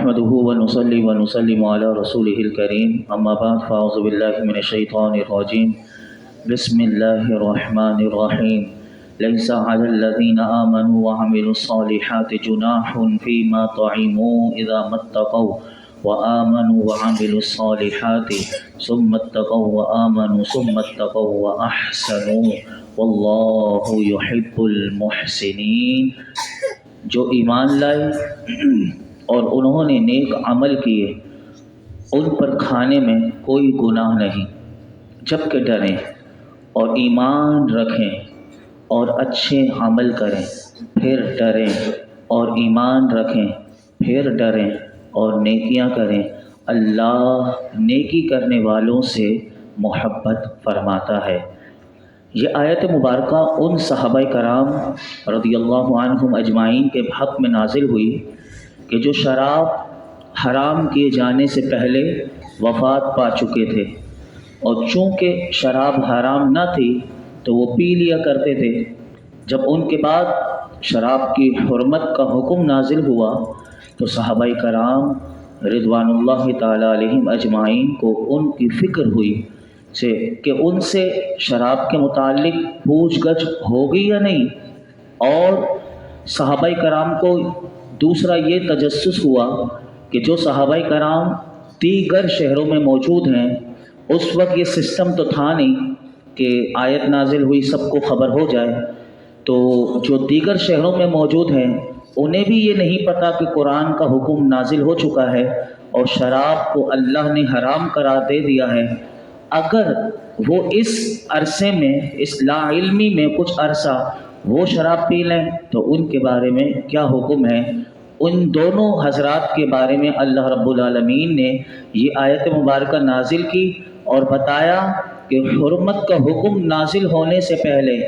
نحمده ونصلي ونسلم على رسوله الكريم اما بعد فاعوذ بالله من الشيطان الرجيم بسم الله الرحمن الرحيم ليس على الذين آمنوا وعملوا الصالحات جناح فيما طعموا إذا ما اتقوا وآمنوا وعملوا الصالحات ثم اتقوا وآمنوا ثم اتقوا وأحسنوا والله يحب المحسنين۔ جو ایمان لائے اور انہوں نے نیک عمل کیے ان پر کھانے میں کوئی گناہ نہیں، جبکہ ڈریں اور ایمان رکھیں اور اچھے عمل کریں، پھر ڈریں اور ایمان رکھیں، پھر ڈریں اور نیکیاں کریں، اللہ نیکی کرنے والوں سے محبت فرماتا ہے۔ یہ آیت مبارکہ ان صحابہ کرام رضی اللہ عنہم اجمعین کے حق میں نازل ہوئی کہ جو شراب حرام کیے جانے سے پہلے وفات پا چکے تھے، اور چونکہ شراب حرام نہ تھی تو وہ پی لیا کرتے تھے۔ جب ان کے بعد شراب کی حرمت کا حکم نازل ہوا تو صحابہ کرام رضوان اللہ تعالی علیہم اجمعین کو ان کی فکر ہوئی کہ ان سے شراب کے متعلق پوچھ گچھ ہوگی یا نہیں، اور صحابہ کرام کو دوسرا یہ تجسس ہوا کہ جو صحابہ کرام دیگر شہروں میں موجود ہیں، اس وقت یہ سسٹم تو تھا نہیں کہ آیت نازل ہوئی سب کو خبر ہو جائے، تو جو دیگر شہروں میں موجود ہیں انہیں بھی یہ نہیں پتہ کہ قرآن کا حکم نازل ہو چکا ہے اور شراب کو اللہ نے حرام قرار دے دیا ہے۔ اگر وہ اس عرصے میں، اس لا علمی میں کچھ عرصہ وہ شراب پی لیں تو ان کے بارے میں کیا حکم ہے؟ ان دونوں حضرات کے بارے میں اللہ رب العالمین نے یہ آیت مبارکہ نازل کی اور بتایا کہ حرمت کا حکم نازل ہونے سے پہلے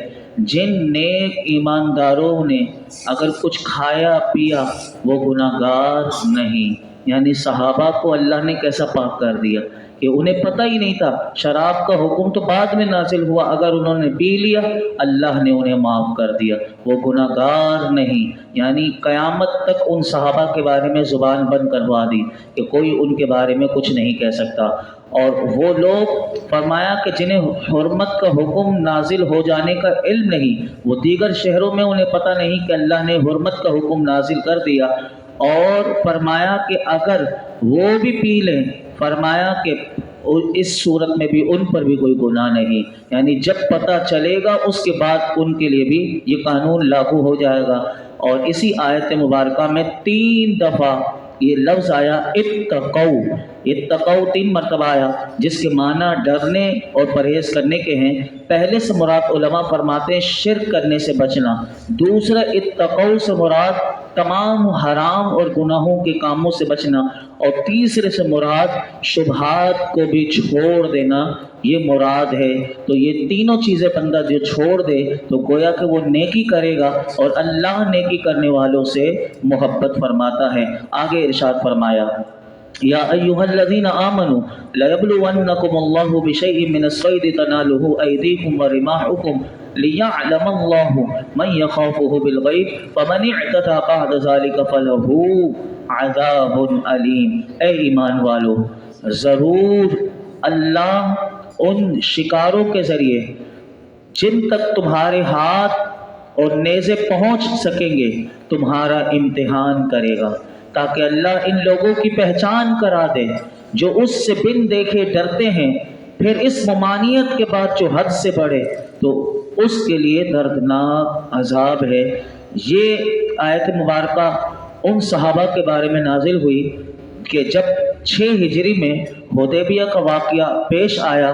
جن نیک ایمانداروں نے اگر کچھ کھایا پیا وہ گناہ گار نہیں۔ یعنی صحابہ کو اللہ نے کیسا پاک کر دیا کہ انہیں پتہ ہی نہیں تھا، شراب کا حکم تو بعد میں نازل ہوا، اگر انہوں نے پی لیا اللہ نے انہیں معاف کر دیا، وہ گناہ گار نہیں۔ یعنی قیامت تک ان صحابہ کے بارے میں زبان بند کروا دی کہ کوئی ان کے بارے میں کچھ نہیں کہہ سکتا۔ اور وہ لوگ فرمایا کہ جنہیں حرمت کا حکم نازل ہو جانے کا علم نہیں، وہ دیگر شہروں میں انہیں پتہ نہیں کہ اللہ نے حرمت کا حکم نازل کر دیا، اور فرمایا کہ اگر وہ بھی پی لیں فرمایا کہ اس صورت میں بھی ان پر بھی کوئی گناہ نہیں۔ یعنی جب پتہ چلے گا اس کے بعد ان کے لیے بھی یہ قانون لاگو ہو جائے گا۔ اور اسی آیت مبارکہ میں 3 دفعہ یہ لفظ آیا اتقوا، اتقوا 3 مرتبہ آیا، جس کے معنی ڈرنے اور پرہیز کرنے کے ہیں۔ پہلے سے مراد علماء فرماتے ہیں شرک کرنے سے بچنا، دوسرا اتقوا سے مراد تمام حرام اور گناہوں کے کاموں سے بچنا، اور تیسرے سے مراد شبہات کو بھی چھوڑ دینا یہ مراد ہے۔ تو یہ تینوں چیزیں بندہ جو چھوڑ دے تو گویا کہ وہ نیکی کرے گا، اور اللہ نیکی کرنے والوں سے محبت فرماتا ہے۔ آگے ارشاد فرمایا یا ایھا الذین آمنوا لیبلونکم اللہ بشیء من الصید تنالہ ایدیکم ورماحکم لیعلم اللہ من یخافہ بالغیب فمن اعتدی بعد ذلک فلہ عذاب علیم۔ اے ایمان والو، ضرور اللہ ان شکاروں کے ذریعے جن تک تمہارے ہاتھ اور نیزے پہنچ سکیں گے تمہارا امتحان کرے گا، تاکہ اللہ ان لوگوں کی پہچان کرا دے جو اس سے بن دیکھے ڈرتے ہیں، پھر اس ممانعت کے بعد جو حد سے بڑھے تو اس کے لیے دردناک عذاب ہے۔ یہ آیت مبارکہ ان صحابہ کے بارے میں نازل ہوئی کہ جب 6 ہجری میں حدیبیہ کا واقعہ پیش آیا،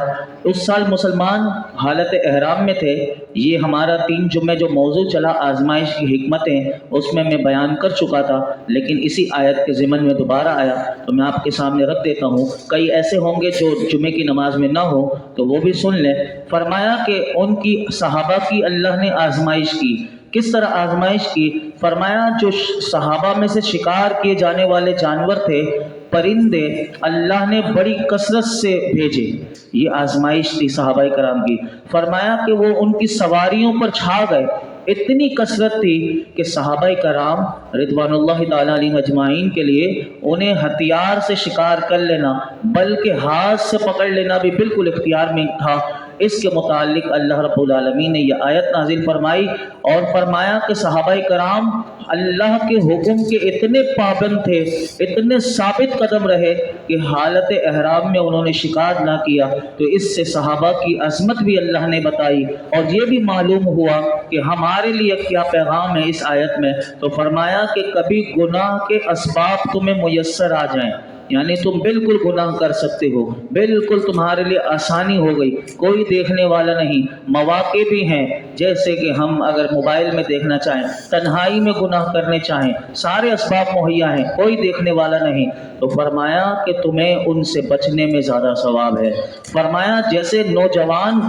اس سال مسلمان حالت احرام میں تھے۔ یہ ہمارا 3 جمعے جو موضوع چلا آزمائش کی حکمتیں، اس میں بیان کر چکا تھا، لیکن اسی آیت کے ضمن میں دوبارہ آیا تو میں آپ کے سامنے رکھ دیتا ہوں۔ کئی ایسے ہوں گے جو جمعے کی نماز میں نہ ہو تو وہ بھی سن لیں۔ فرمایا کہ ان کی صحابہ کی اللہ نے آزمائش کی۔ کس طرح آزمائش کی؟ فرمایا جو صحابہ میں سے شکار کیے جانے والے جانور تھے، پرندے، اللہ نے بڑی کثرت سے بھیجے۔ یہ آزمائش تھی صحابہ کرام کی۔ فرمایا کہ وہ ان کی سواریوں پر چھا گئے، اتنی کثرت تھی کہ صحابہ کرام رضواناللہ تعالیٰ علیہم اجمعین کے لیے انہیں ہتھیار سے شکار کر لینا بلکہ ہاتھ سے پکڑ لینا بھی بالکل اختیار میں تھا۔ اس کے متعلق اللہ رب العالمین نے یہ آیت نازل فرمائی اور فرمایا کہ صحابہ کرام اللہ کے حکم کے اتنے پابند تھے، اتنے ثابت قدم رہے کہ حالت احرام میں انہوں نے شکار نہ کیا۔ تو اس سے صحابہ کی عظمت بھی اللہ نے بتائی اور یہ بھی معلوم ہوا کہ ہمارے لیے کیا پیغام ہے اس آیت میں۔ تو فرمایا کہ کبھی گناہ کے اسباب تمہیں میسر آ جائیں، یعنی تم بالکل گناہ کر سکتے ہو، بالکل تمہارے لیے آسانی ہو گئی، کوئی دیکھنے والا نہیں، مواقع بھی ہیں جیسے کہ ہم اگر موبائل میں دیکھنا چاہیں، تنہائی میں گناہ کرنے چاہیں، سارے اسباب مہیا ہیں، کوئی دیکھنے والا نہیں، تو فرمایا کہ تمہیں ان سے بچنے میں زیادہ ثواب ہے۔ فرمایا جیسے نوجوان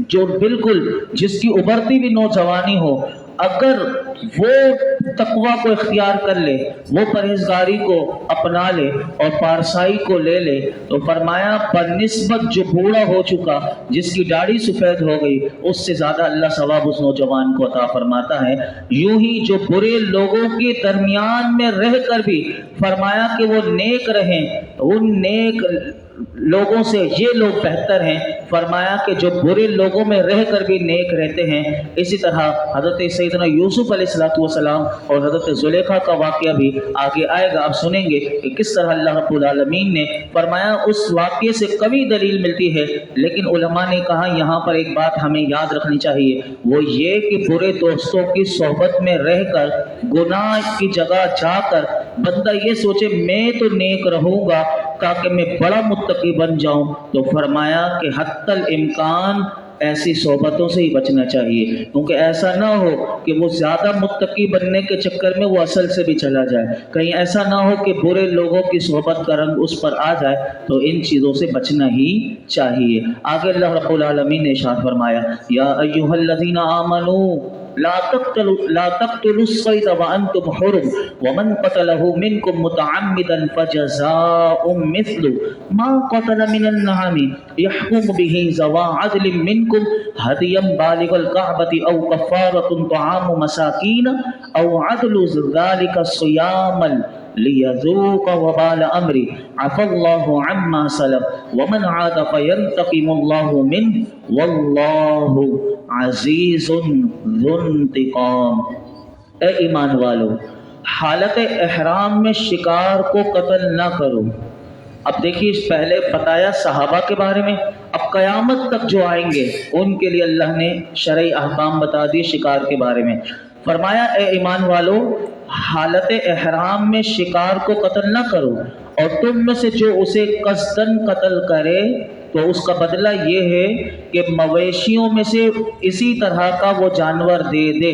جو بالکل جس کی ابھرتی بھی نوجوانی ہو، اگر وہ تقوی کو اختیار کر لے، وہ پرہیزگاری کو اپنا لے اور پارسائی کو لے لے، تو فرمایا بنسبت جو بوڑھا ہو چکا، جس کی داڑھی سفید ہو گئی، اس سے زیادہ اللہ ثواب اس نوجوان کو عطا فرماتا ہے۔ یوں ہی جو برے لوگوں کے درمیان میں رہ کر بھی فرمایا کہ وہ نیک رہیں، ان نیک لوگوں سے یہ لوگ بہتر ہیں، فرمایا کہ جو برے لوگوں میں رہ کر بھی نیک رہتے ہیں۔ اسی طرح حضرت سیدنا یوسف علیہ السلام اور حضرت زلیخا کا واقعہ بھی آگے آئے گا، آپ سنیں گے کہ کس طرح اللہ رب العالمین نے فرمایا۔ اس واقعے سے کبھی دلیل ملتی ہے، لیکن علماء نے کہا یہاں پر ایک بات ہمیں یاد رکھنی چاہیے، وہ یہ کہ برے دوستوں کی صحبت میں رہ کر گناہ کی جگہ جا کر بندہ یہ سوچے میں تو نیک رہوں گا تاکہ میں بڑا متقی بن جاؤں، تو فرمایا کہ حتی الامکان ایسی صحبتوں سے ہی بچنا چاہیے، کیونکہ ایسا نہ ہو کہ وہ زیادہ متقی بننے کے چکر میں وہ اصل سے بھی چلا جائے، کہیں ایسا نہ ہو کہ برے لوگوں کی صحبت کا رنگ اس پر آ جائے، تو ان چیزوں سے بچنا ہی چاہیے۔ آگے اللہ رب العالمین نے ارشاد فرمایا یا ایھا الذین آمنوا لا تقتلوا الصید وانتم حرم ومن قتله منکم متعمدا فجزاء مثل ما قتل من النعم يحكم به ذوى عدل منکم هدیا بالغ الکعبۃ او کفارۃ طعام مساکین او عدل ذلک صیاما لیذوق وبال امری عفا اللہ عما سلف ومن عاد فینتقم اللہ منہ واللہ عزیز ذو انتقام۔ اے ایمان والو، حالت احرام میں شکار کو قتل نہ کرو۔ اب دیکھیے پہلے بتایا صحابہ کے بارے میں، اب قیامت تک جو آئیں گے ان کے لیے اللہ نے شرعی احکام بتا دیے شکار کے بارے میں۔ فرمایا اے ایمان والو، حالت احرام میں شکار کو قتل نہ کرو، اور تم میں سے جو اسے قصداً قتل کرے تو اس کا بدلہ یہ ہے کہ مویشیوں میں سے اسی طرح کا وہ جانور دے دے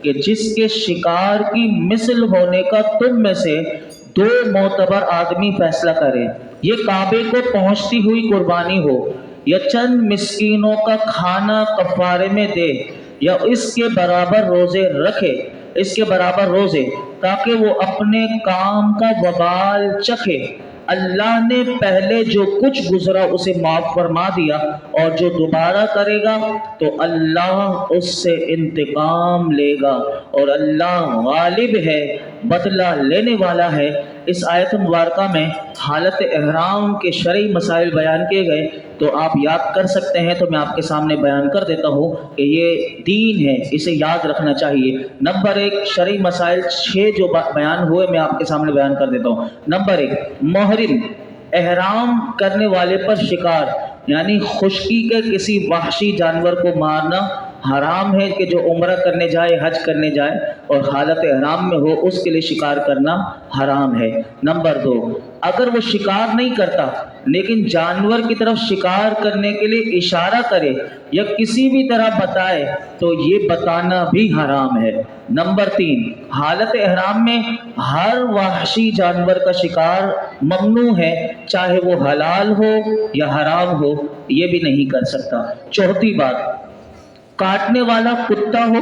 کہ جس کے شکار کی مثل ہونے کا تم میں سے 2 معتبر آدمی فیصلہ کرے، یہ کعبے کو پہنچتی ہوئی قربانی ہو، یا چند مسکینوں کا کھانا کفارے میں دے، یا اس کے برابر روزے رکھے، اس کے برابر روزے، تاکہ وہ اپنے کام کا وبال چکھے۔ اللہ نے پہلے جو کچھ گزرا اسے معاف فرما دیا، اور جو دوبارہ کرے گا تو اللہ اس سے انتقام لے گا، اور اللہ غالب ہے، بدلہ لینے والا ہے۔ اس آیت مبارکہ میں حالت احرام کے شرعی مسائل بیان کیے گئے، تو آپ یاد کر سکتے ہیں، تو میں آپ کے سامنے بیان کر دیتا ہوں کہ یہ دین ہے، اسے یاد رکھنا چاہیے۔ نمبر 1 شرعی مسائل 6 جو بیان ہوئے میں آپ کے سامنے بیان کر دیتا ہوں۔ نمبر 1 محرم احرام کرنے والے پر شکار، یعنی خشکی کے کسی وحشی جانور کو مارنا حرام ہے، کہ جو عمرہ کرنے جائے، حج کرنے جائے اور حالت احرام میں ہو، اس کے لیے شکار کرنا حرام ہے۔ نمبر 2 اگر وہ شکار نہیں کرتا لیکن جانور کی طرف شکار کرنے کے لیے اشارہ کرے یا کسی بھی طرح بتائے تو یہ بتانا بھی حرام ہے۔ نمبر 3 حالت احرام میں ہر وحشی جانور کا شکار ممنوع ہے، چاہے وہ حلال ہو یا حرام ہو، یہ بھی نہیں کر سکتا۔ چوتھی بات، کاٹنے والا کتا ہو،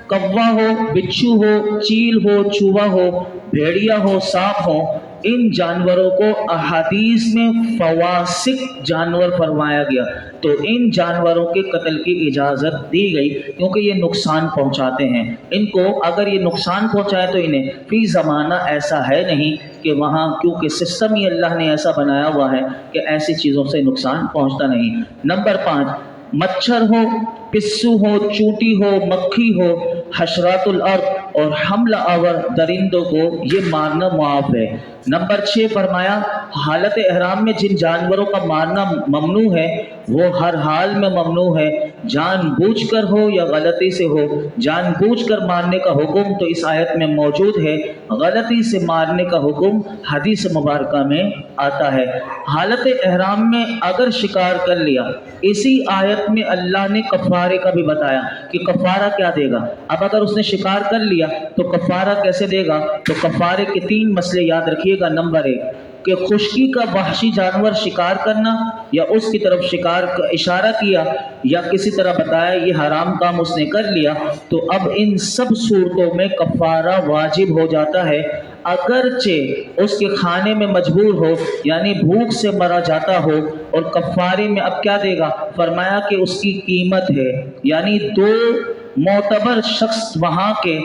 کوا ہو، بچھو ہو، چیل ہو، چوہا ہو، بھیڑیا ہو، سانپ ہو، ان جانوروں کو احادیث میں فواسق جانور فرمایا گیا، تو ان جانوروں کے قتل کی اجازت دی گئی کیونکہ یہ نقصان پہنچاتے ہیں۔ ان کو اگر یہ نقصان پہنچائے تو انہیں فی زمانہ ایسا ہے نہیں کہ وہاں، کیونکہ سسٹم ہی اللہ نے ایسا بنایا ہوا ہے کہ ایسی چیزوں سے نقصان پہنچتا نہیں۔ نمبر 5، مچھر ہو، پسو ہو، چونٹی ہو، مکھی ہو، حشرات الارض اور حملہ آور درندوں کو یہ مارنا معاف ہے۔ نمبر 6 فرمایا حالت احرام میں جن جانوروں کا مارنا ممنوع ہے وہ ہر حال میں ممنوع ہے، جان بوجھ کر ہو یا غلطی سے ہو۔ جان بوجھ کر مارنے کا حکم تو اس آیت میں موجود ہے، غلطی سے مارنے کا حکم حدیث مبارکہ میں آتا ہے۔ حالت احرام میں اگر شکار کر لیا، اسی آیت میں اللہ نے کفارے کا بھی بتایا کہ کفارہ کیا دے گا۔ اب اگر اس نے شکار کر لیا تو کفارہ کیسے دے گا؟ تو کفارے کے 3 مسئلے یاد رکھیے گا۔ نمبر 1 کہ خشکی کا وحشی جانور شکار کرنا، یا اس کی طرف شکار کا اشارہ کیا یا کسی طرح بتایا یہ حرام کام اس نے کر لیا، تو اب ان سب صورتوں میں کفارہ واجب ہو جاتا ہے، اگرچہ اس کے کھانے میں مجبور ہو، یعنی بھوک سے مرا جاتا ہو۔ اور کفارے میں اب کیا دے گا؟ فرمایا کہ اس کی قیمت ہے، یعنی 2 معتبر شخص وہاں کے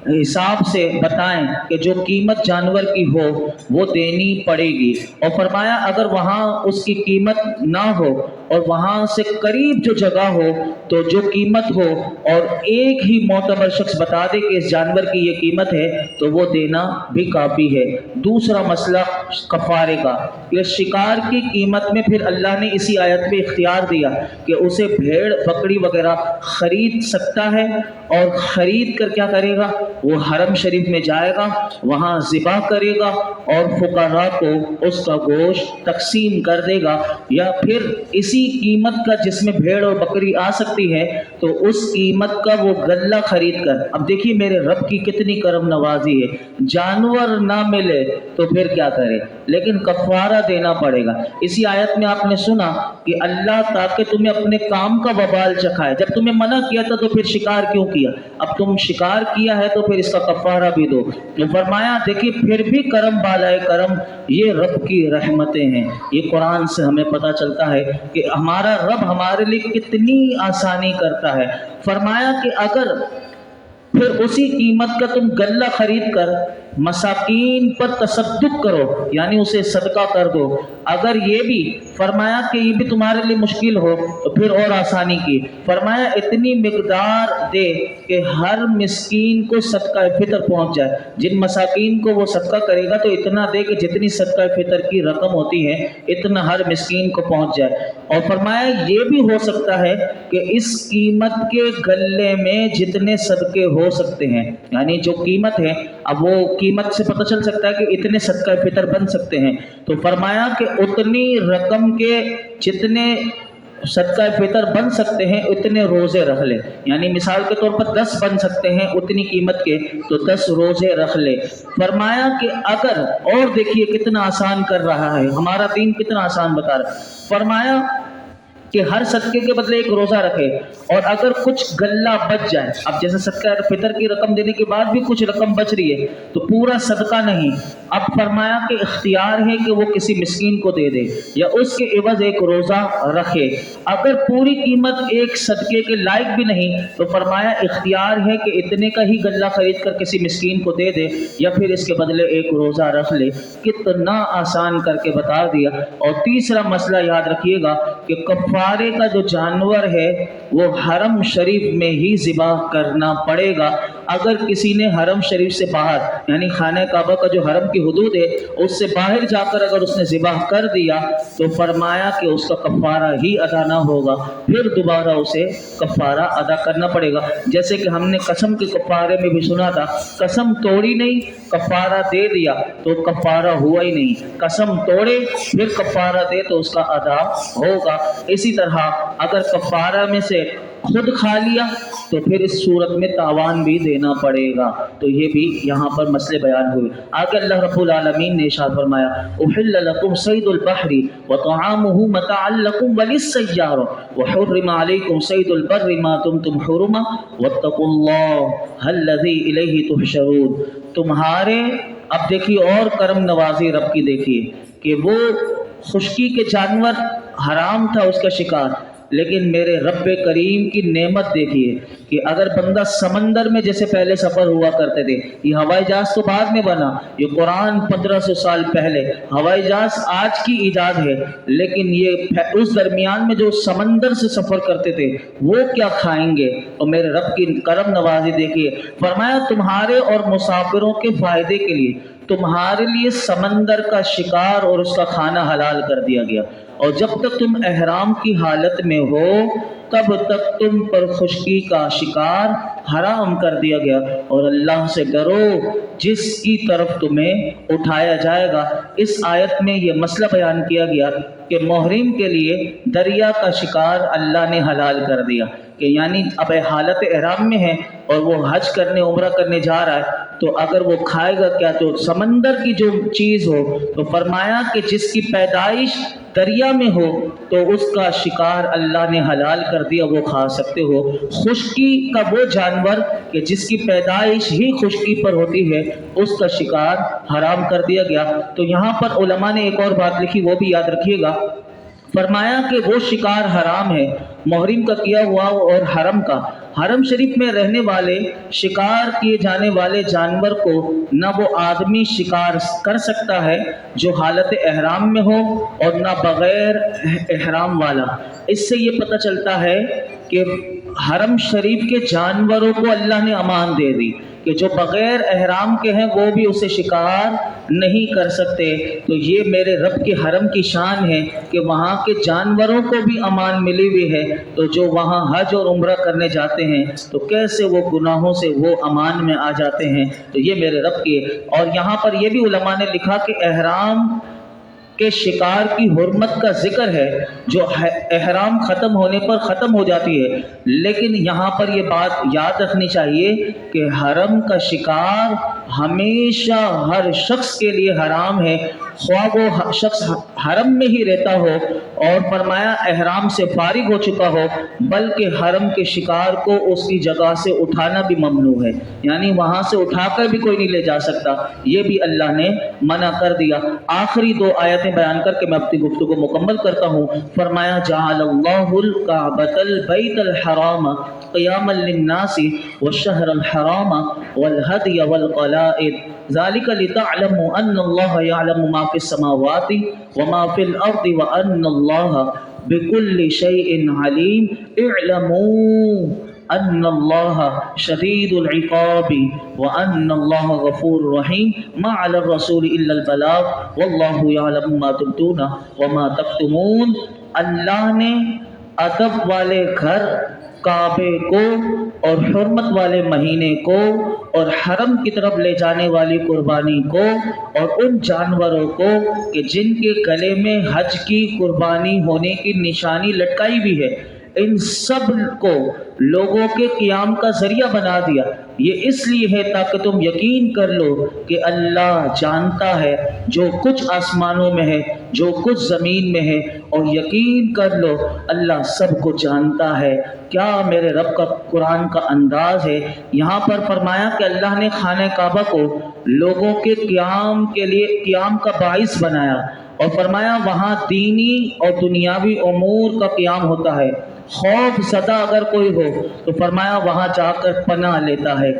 حساب سے بتائیں کہ جو قیمت جانور کی ہو وہ دینی پڑے گی۔ اور فرمایا اگر وہاں اس کی قیمت نہ ہو اور وہاں سے قریب جو جگہ ہو تو جو قیمت ہو اور ایک ہی معتبر شخص بتا دے کہ اس جانور کی یہ قیمت ہے تو وہ دینا بھی کافی ہے۔ دوسرا مسئلہ کفارے کا، یہ شکار کی قیمت میں پھر اللہ نے اسی آیت میں اختیار دیا کہ اسے بھیڑ بکری وغیرہ خرید سکتا ہے، اور خرید کر کیا کرے گا؟ وہ حرم شریف میں جائے گا، وہاں ذبح کرے گا اور فقراء کو اس کا گوشت تقسیم کر دے گا، یا پھر اسی قیمت کا جس میں بھیڑ اور بکری آ سکتی ہے تو اس قیمت کا وہ غلہ خرید کر۔ اب دیکھیے میرے رب کی کتنی کرم نوازی ہے، جانور نہ ملے تو پھر کیا کرے، لیکن کفارہ دینا پڑے گا۔ اسی آیت میں آپ نے سنا کہ اللہ تاکہ تمہیں اپنے کام کا وبال چکھائے، جب تمہیں منع کیا تھا تو پھر شکار کیوں کیا؟ اب تم شکار کیا ہے تو پھر اس کا کفارہ بھی دو۔ تو فرمایا دیکھیے پھر بھی کرم بالائے کرم، یہ رب کی رحمتیں ہیں۔ یہ قرآن سے ہمیں پتہ چلتا ہے کہ ہمارا رب ہمارے لیے کتنی آسانی کرتا ہے۔ فرمایا کہ اگر پھر اسی قیمت کا تم غلہ خرید کر مساکین پر تصدق کرو، یعنی اسے صدقہ کر دو، اگر یہ بھی فرمایا کہ یہ بھی تمہارے لیے مشکل ہو تو پھر اور آسانی کی، فرمایا اتنی مقدار دے کہ ہر مسکین کو صدقہ فطر پہنچ جائے۔ جن مساکین کو وہ صدقہ کرے گا تو اتنا دے کہ جتنی صدقہ فطر کی رقم ہوتی ہے اتنا ہر مسکین کو پہنچ جائے۔ اور فرمایا یہ بھی ہو سکتا ہے کہ اس قیمت کے غلے میں جتنے صدقے ہو سکتے ہیں، یعنی جو قیمت ہے، اب وہ قیمت سے پتہ چل سکتا ہے کہ اتنے صدقہ فطر بن سکتے ہیں، تو فرمایا کہ اتنی رقم کے جتنے صدقہ فطر بن سکتے ہیں اتنے روزے رکھ لے، یعنی مثال کے طور پر 10 بن سکتے ہیں اتنی قیمت کے تو 10 روزے رکھ لے۔ فرمایا کہ اگر، اور دیکھیے کتنا آسان کر رہا ہے ہمارا دین، کتنا آسان بتا رہا ہے، فرمایا کہ ہر صدقے کے بدلے ایک روزہ رکھے، اور اگر کچھ غلہ بچ جائے، اب جیسے صدقہ فطر کی رقم دینے کے بعد بھی کچھ رقم بچ رہی ہے تو پورا صدقہ نہیں، اب فرمایا کہ اختیار ہے کہ وہ کسی مسکین کو دے دے یا اس کے عوض ایک روزہ رکھے۔ اگر پوری قیمت ایک صدقے کے لائق بھی نہیں تو فرمایا اختیار ہے کہ اتنے کا ہی غلہ خرید کر کسی مسکین کو دے دے یا پھر اس کے بدلے ایک روزہ رکھ لے۔ کتنا آسان کر کے بتا دیا۔ اور تیسرا مسئلہ یاد رکھیے گا کہ کفارے کا جو جانور ہے وہ حرم شریف میں ہی ذبح کرنا پڑے گا۔ اگر کسی نے حرم شریف سے باہر، یعنی خانہ کعبہ کا جو حرم کی حدود ہے اس سے باہر جا کر اگر اس نے ذبح کر دیا تو فرمایا کہ اس کا کفارہ ہی ادا نہ ہوگا، پھر دوبارہ اسے کفارہ ادا کرنا پڑے گا۔ جیسے کہ ہم نے قسم کے کفارے میں بھی سنا تھا، قسم توڑی نہیں کفارہ دے دیا تو کفارہ ہوا ہی نہیں، قسم توڑے پھر کفارہ دے تو اس کا ادا ہوگا۔ اسی طرح اگر کفارہ میں سے خود کھا لیا تو پھر اس صورت میں تاوان بھی دینا پڑے گا۔ تو یہ بھی یہاں پر مسئلے بیان ہوئے۔ آگے اللہ رب العالمین نے ارشاد فرمایا احل لکم صید البحر وطعامہ متاعا لکم وللسیارہ وحرم علیکم صید البر ما دمتم حرما واتقوا اللہ الذی الیہ تحشرون۔ تمہارے اب دیکھیے اور کرم نوازی رب کی، دیکھیے کہ وہ خشکی کے جانور حرام تھا اس کا شکار، لیکن میرے رب کریم کی نعمت دیکھیے کہ اگر بندہ سمندر میں جیسے پہلے سفر ہوا کرتے تھے، یہ ہوائی جہاز تو بعد میں بنا، یہ قرآن 1500 سال پہلے، ہوائی جہاز آج کی ایجاد ہے، لیکن یہ اس درمیان میں جو سمندر سے سفر کرتے تھے وہ کیا کھائیں گے؟ اور میرے رب کی کرم نوازی دیکھیے، فرمایا تمہارے اور مسافروں کے فائدے کے لیے تمہارے لیے سمندر کا شکار اور اس کا کھانا حلال کر دیا گیا، اور جب تک تم احرام کی حالت میں ہو تب تک تم پر خشکی کا شکار حرام کر دیا گیا، اور اللہ سے ڈرو جس کی طرف تمہیں اٹھایا جائے گا۔ اس آیت میں یہ مسئلہ بیان کیا گیا کہ محرم کے لیے دریا کا شکار اللہ نے حلال کر دیا، کہ یعنی اب حالت احرام میں ہے اور وہ حج کرنے عمرہ کرنے جا رہا ہے، تو اگر وہ کھائے گا کیا؟ تو سمندر کی جو چیز ہو، تو فرمایا کہ جس کی پیدائش دریا میں ہو تو اس کا شکار اللہ نے حلال کر دیا، وہ کھا سکتے ہو۔ خشکی کا وہ جانور کہ جس کی پیدائش ہی خشکی پر ہوتی ہے، اس کا شکار حرام کر دیا گیا۔ تو یہاں پر علماء نے ایک اور بات لکھی، وہ بھی یاد رکھیے گا، فرمایا کہ وہ شکار حرام ہے محرم کا کیا ہوا اور حرم کا۔ حرم شریف میں رہنے والے شکار کیے جانے والے جانور کو نہ وہ آدمی شکار کر سکتا ہے جو حالت احرام میں ہو، اور نہ بغیر احرام والا۔ اس سے یہ پتہ چلتا ہے کہ حرم شریف کے جانوروں کو اللہ نے امان دے دی کہ جو بغیر احرام کے ہیں وہ بھی اسے شکار نہیں کر سکتے۔ تو یہ میرے رب کے حرم کی شان ہے کہ وہاں کے جانوروں کو بھی امان ملی ہوئی ہے، تو جو وہاں حج اور عمرہ کرنے جاتے ہیں تو کیسے وہ گناہوں سے وہ امان میں آ جاتے ہیں۔ تو یہ میرے رب کی ہے۔ اور یہاں پر یہ بھی علماء نے لکھا کہ احرام کے شکار کی حرمت کا ذکر ہے، جو احرام ختم ہونے پر ختم ہو جاتی ہے، لیکن یہاں پر یہ بات یاد رکھنی چاہیے کہ حرم کا شکار ہمیشہ ہر شخص کے لیے حرام ہے، خواہ وہ شخص حرم میں ہی رہتا ہو اور فرمایا احرام سے فارغ ہو چکا ہو، بلکہ حرم کے شکار کو اس کی جگہ سے اٹھانا بھی ممنوع ہے، یعنی وہاں سے اٹھا کر بھی کوئی نہیں لے جا سکتا، یہ بھی اللہ نے منع کر دیا۔ آخری دو آیتیں بیان کر کے میں اپنی گفتگو کو مکمل کرتا ہوں۔ فرمایا جعل اللہ الکعبۃ البیت الحرام قیاما للناس والشہر الحرام والہدی والقلائد ذلك لتعلموا ان اللہ یعلم ما فی السماوات وما فی الارض وان اللہ بكل شيء علیم اعلموا ان اللہ شدید العقاب وان اللہ غفور رحیم ما علی الرسول الا البلاغ واللہ یعلم ما تبدون وما تکتمون۔ اللہ نے ادب والے گھر کعبے کو اور حرمت والے مہینے کو اور حرم کی طرف لے جانے والی قربانی کو اور ان جانوروں کو کہ جن کے گلے میں حج کی قربانی ہونے کی نشانی لٹکائی بھی ہے، ان سب کو لوگوں کے قیام کا ذریعہ بنا دیا۔ یہ اس لیے ہے تاکہ تم یقین کر لو کہ اللہ جانتا ہے جو کچھ آسمانوں میں ہے، جو کچھ زمین میں ہے، اور یقین کر لو اللہ سب کو جانتا ہے۔ کیا میرے رب کا قرآن کا انداز ہے۔ یہاں پر فرمایا کہ اللہ نے خانہ کعبہ کو لوگوں کے قیام کے لیے قیام کا باعث بنایا، اور فرمایا وہاں دینی اور دنیاوی امور کا قیام ہوتا ہے۔ خوف زدہ اگر کوئی ہو تو فرمایا وہاں جا کر پناہ لیتا ہے،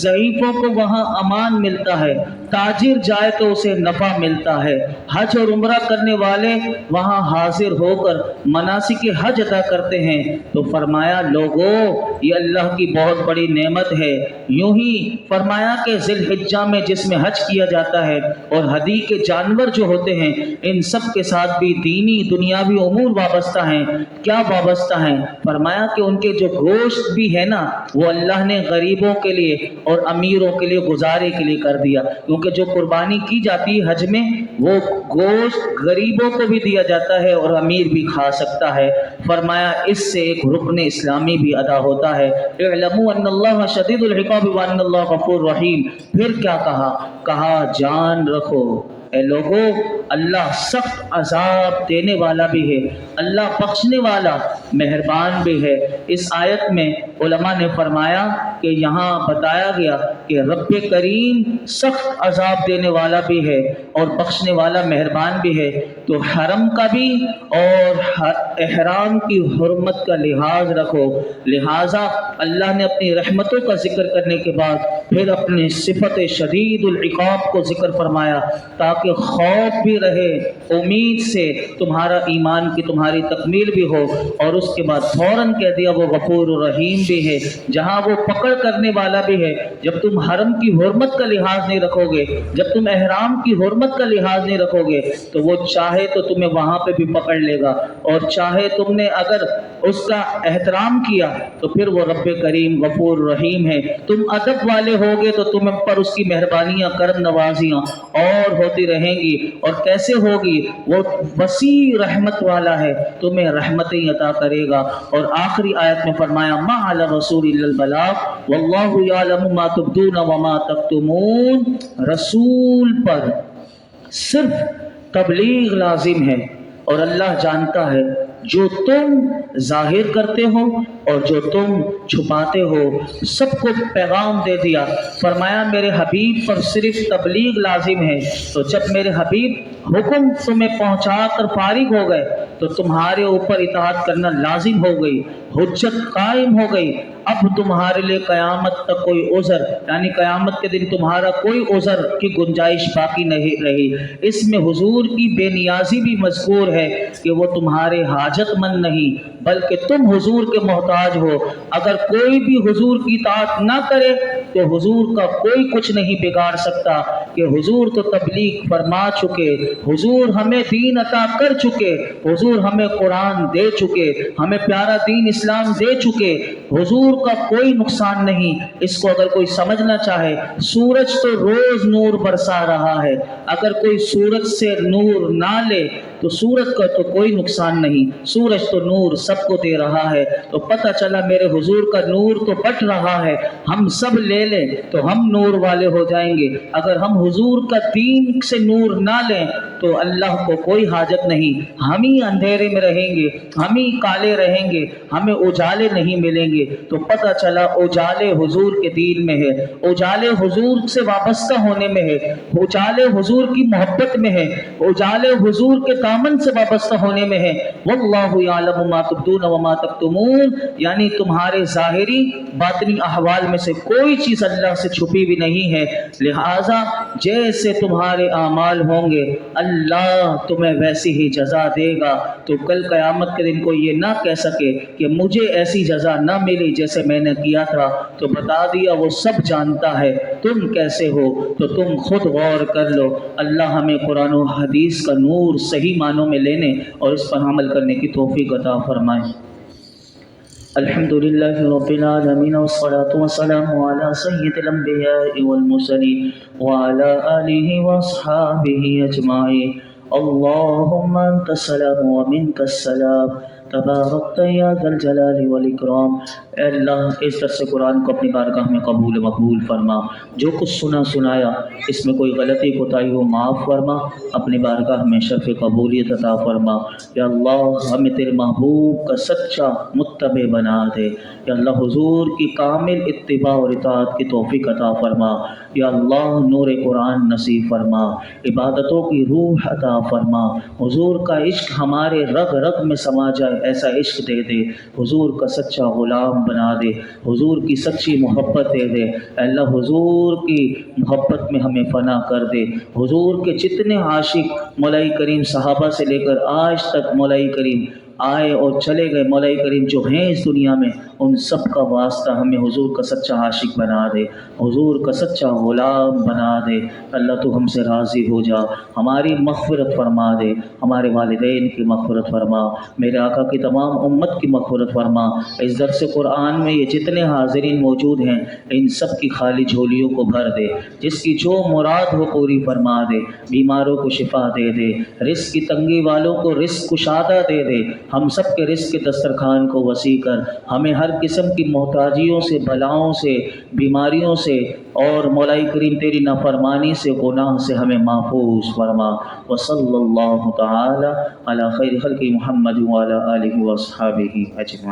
ضعیفوں کو وہاں امان ملتا ہے، تاجر جائے تو اسے نفع ملتا ہے، حج اور عمرہ کرنے والے وہاں حاضر ہو کر مناسک حج ادا کرتے ہیں۔ تو فرمایا لوگوں یہ اللہ کی بہت بڑی نعمت ہے۔ یوں ہی فرمایا کہ ذی الحجہ میں جس میں حج کیا جاتا ہے اور ہدی کے جانور جو ہوتے ہیں ان سب کے ساتھ بھی دینی دنیاوی امور وابستہ ہیں۔ کیا وابستہ ہیں؟ فرمایا کہ ان کے جو گوشت بھی ہے نا وہ اللہ نے غریبوں کے لیے اور امیروں کے لیے گزارے کے لیے کر دیا، کیونکہ جو قربانی کی جاتی ہے حج میں وہ گوشت غریبوں کو بھی دیا جاتا ہے اور امیر بھی کھا سکتا ہے۔ فرمایا اس سے ایک رکن اسلامی بھی ادا ہوتا ہے۔ اعلموا ان اللہ شدید العقاب وان اللہ غفور رحیم۔ پھر کیا کہا؟ جان رکھو اے لوگو اللہ سخت عذاب دینے والا بھی ہے، اللہ بخشنے والا مہربان بھی ہے۔ اس آیت میں علماء نے فرمایا کہ یہاں بتایا گیا کہ رب کریم سخت عذاب دینے والا بھی ہے اور بخشنے والا مہربان بھی ہے، تو حرم کا بھی اور احرام کی حرمت کا لحاظ رکھو۔ لہٰذا اللہ نے اپنی رحمتوں کا ذکر کرنے کے بعد پھر اپنی صفت شدید العقاب کو ذکر فرمایا، تاکہ خوف بھی رہے، امید سے تمہارا ایمان کی تمہاری تکمیل بھی ہو، اور اس کے بعد فوراً کہہ دیا وہ غفور الرحیم بھی ہے، جہاں وہ پکڑ کرنے والا بھی ہے۔ جب تم حرم کی حرمت کا لحاظ نہیں رکھو گے، جب تم احرام کی حرمت کا لحاظ نہیں رکھو گے، تو وہ چاہے تو تمہیں وہاں پہ بھی پکڑ لے گا، اور چاہے تم نے اگر اس کا احترام کیا تو پھر وہ رب کریم غفور رحیم ہے۔ تم ادب والے ہوگے تو تم پر اس کی مہربانیاں کرم نوازیاں اور ہوتی رہیں گی، اور کیسے ہوگی؟ وہ وسیع رحمت والا ہے، تمہیں رحمتیں عطا کرے گا۔ اور آخری آیت میں فرمایا ما علی الرسول الا البلاغ واللہ یعلم ما تبدون وما تکتمون، رسول پر صرف تبلیغ لازم ہے، اور اللہ جانتا ہے جو تم ظاہر کرتے ہو اور جو تم چھپاتے ہو، سب کو پیغام دے دیا۔ فرمایا میرے حبیب پر صرف تبلیغ لازم ہے، تو جب میرے حبیب حکم تمہیں پہنچا کر فارغ ہو گئے تو تمہارے اوپر اطاعت کرنا لازم ہو گئی، حجت قائم ہو گئی۔ اب تمہارے لیے قیامت تک کوئی عذر، یعنی قیامت کے دن تمہارا کوئی عذر کی گنجائش باقی نہیں رہی۔ اس میں حضور کی بے نیازی بھی مذکور ہے کہ وہ تمہارے حاجت مند نہیں بلکہ تم حضور کے محتاج ہو۔ اگر کوئی بھی حضور کی اطاعت نہ کرے تو حضور کا کوئی کچھ نہیں بگاڑ سکتا، کہ حضور تو تبلیغ فرما چکے، حضور ہمیں دین عطا کر چکے، حضور ہمیں قرآن دے چکے، ہمیں پیارا دین اسلام دے چکے، حضور کا کوئی نقصان نہیں۔ اس کو اگر کوئی سمجھنا چاہے، سورج تو روز نور برسا رہا ہے، اگر کوئی سورج سے نور نہ لے تو سورج کا تو کوئی نقصان نہیں، سورج تو نور سب کو دے رہا ہے۔ تو پتہ چلا میرے حضور کا نور تو بٹ رہا ہے، ہم سب لے لیں تو ہم نور والے ہو جائیں گے۔ اگر ہم حضور کا دین سے نور نہ لیں تو اللہ کو کوئی حاجت نہیں، ہم ہی اندھیرے میں رہیں گے، ہم ہی کالے رہیں گے، ہمیں اجالے نہیں ملیں گے۔ تو پتہ چلا اجالے حضور کے دین میں ہے، اجالے حضور سے وابستہ ہونے میں ہے، اجالے حضور کی محبت میں ہے، اجالے حضور کے دامن سے وابستہ ہونے میں ہے۔ واللہ یعلم ما تبدون وما تکتمون، یعنی تمہارے ظاہری باطنی احوال میں سے کوئی چیز اللہ سے چھپی بھی نہیں ہے، لہٰذا جیسے تمہارے اعمال ہوں گے اللہ تمہیں ویسی ہی جزا دے گا۔ تو کل قیامت کے دن کوئی یہ نہ کہہ سکے کہ مجھے ایسی جزا نہ ملی جیسے میں نے کیا تھا، تو بتا دیا وہ سب جانتا ہے تم کیسے ہو، تو تم خود غور کر لو۔ اللہ ہمیں قرآن و حدیث کا نور صحیح معنوں میں لینے اور اس پر عمل کرنے کی توفیق عطا فرمائے۔ الحمدللہ رب العالمین والصلاة والسلام علی سید الانبیاء والمرسلین وعلی آلہ واصحابہ اجمعین۔ اللہم انت السلام ومنک السلام تبارکت یا ذا الجلال والاکرام۔ اے اللہ اس درس قرآن کو اپنی بارگاہ میں قبول مقبول فرما، جو کچھ سنایا اس میں کوئی غلطی کوتاہی ہو معاف فرما، اپنی بارگاہ میں شرف قبولیت عطا فرما۔ یا اللہ ہمیں تیرے محبوب کا سچا متبع بنا دے، یا اللہ حضور کی کامل اتباع اور اطاعت کی توفیق عطا فرما۔ یا اللہ نور قرآن نصیب فرما، عبادتوں کی روح عطا فرما، حضور کا عشق ہمارے رگ رگ میں سما جائے ایسا عشق دے دے، حضور کا سچا غلام بنا دے، حضور کی سچی محبت دے دے۔ اے اللہ حضور کی محبت میں ہمیں فنا کر دے۔ حضور کے جتنے عاشق مولا کریم صحابہ سے لے کر آج تک مولا کریم آئے اور چلے گئے، مولا کریم جو ہیں اس دنیا میں، ان سب کا واسطہ ہمیں حضور کا سچا عاشق بنا دے، حضور کا سچا غلام بنا دے۔ اللہ تو ہم سے راضی ہو جا، ہماری مغفرت فرما دے، ہمارے والدین کی مغفرت فرما، میرے آقا کی تمام امت کی مغفرت فرما۔ اس درس قرآن میں یہ جتنے حاضرین موجود ہیں ان سب کی خالی جھولیوں کو بھر دے، جس کی جو مراد ہو پوری فرما دے، بیماروں کو شفا دے دے، رزق کی تنگی والوں کو رزق کشادہ دے دے، ہم سب کے رزق کے دسترخوان کو وسیع کر ہمیں ہر قسم کی محتاجیوں سے، بلاؤں سے، بیماریوں سے اور مولا کریم تیری نافرمانی سے، گناہ سے ہمیں محفوظ فرما۔ وصلی اللہ تعالی علی خیر خلق محمد وعلی آلہ وصحبہ اجمعین۔